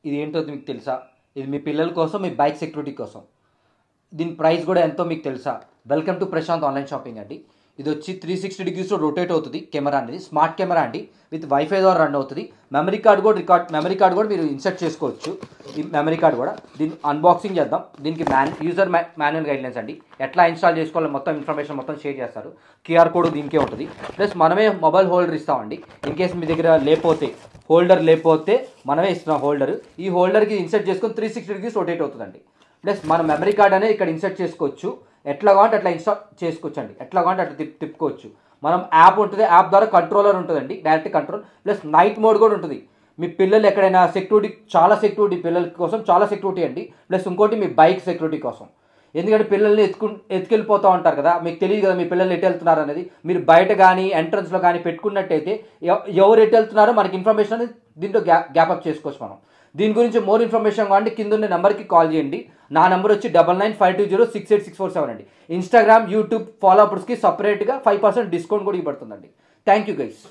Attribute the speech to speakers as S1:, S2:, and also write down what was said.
S1: ఇది ఏంటో మీకు తెలుసా? ఇది మీ పిల్లల కోసం, మీ బైక్ సెక్యూరిటీ కోసం. దీని ప్రైస్ కూడా ఎంతో మీకు తెలుసా? Welcome to Prashant online shopping అండి. ఇది వచ్చి 360 డిగ్రీస్లో రొటేట్ అవుతుంది కెమెరా అనేది. స్మార్ట్ కెమెరా అండి, విత్ వైఫై ద్వారా రన్ అవుతుంది. మెమరీ కార్డ్ కూడా మీరు ఇన్సర్ట్ చేసుకోవచ్చు. ఈ మెమరీ కార్డ్ కూడా. దీన్ని అన్బాక్సింగ్ చేద్దాం. దీనికి యూజర్ మాన్యువల్ గైడ్లైన్స్ అండి, ఎట్లా ఇన్స్టాల్ చేసుకోవాలో మొత్తం ఇన్ఫర్మేషన్ మొత్తం షేర్ చేస్తారు. క్యూఆర్ కోడ్ దీనికే ఉంటుంది. ప్లస్ మనమే మొబైల్ హోల్డర్ ఇస్తామండి. ఇన్ కేస్ మీ దగ్గర హోల్డర్ లేకపోతే మనమే ఇస్తున్నాం హోల్డర్. ఈ హోల్డర్కి ఇన్సర్ట్ చేసుకొని 360 డిగ్రీస్ రొటేట్ అవుతుందండి. ప్లస్ మన మెమరీ కార్డ్ అనేది ఇక్కడ ఇన్సర్ట్ చేసుకోవచ్చు. ఎట్లా కావాలంటే అట్లా ఇన్స్టాల్ చేసుకోవచ్చు అండి. ఎట్లా కావాలంటే అట్లా తిప్పుకోవచ్చు. మనం యాప్ ఉంటుంది, యాప్ ద్వారా కంట్రోలర్ ఉంటుందండి, direct control. Plus night mode కూడా ఉంటుంది. మీ పిల్లలు ఎక్కడైనా చాలా సెక్యూరిటీ పిల్లల కోసం చాలా సెక్యూరిటీ అండి. ప్లస్ ఇంకోటి మీ బైక్ సెక్యూరిటీ కోసం. ఎందుకంటే పిల్లల్ని ఎత్తుకెళ్ళిపోతూ ఉంటారు కదా, మీకు తెలియదు కదా మీ పిల్లలు ఎటు వెళ్తున్నారు అనేది. మీరు బయట కానీ ఎంట్రన్స్లో కానీ పెట్టుకున్నట్టయితే ఎవరు ఎటు వెళ్తున్నారో మనకి ఇన్ఫర్మేషన్ అనేది దీంట్లో గ్యాప్అప్ చేసుకోవచ్చు మనం. దీని గురించి మోర్ ఇన్ఫర్మేషన్ కావాలంటే కింద ఉన్న నెంబర్కి కాల్ చేయండి. నా నెంబర్ వచ్చి 9952068647 అండి. ఇన్స్టాగ్రామ్, యూట్యూబ్ ఫాలోవర్స్కి సపరేట్గా 5% డిస్కౌంట్ కూడా ఇవ్వబడుతుందండి. Thank you guys.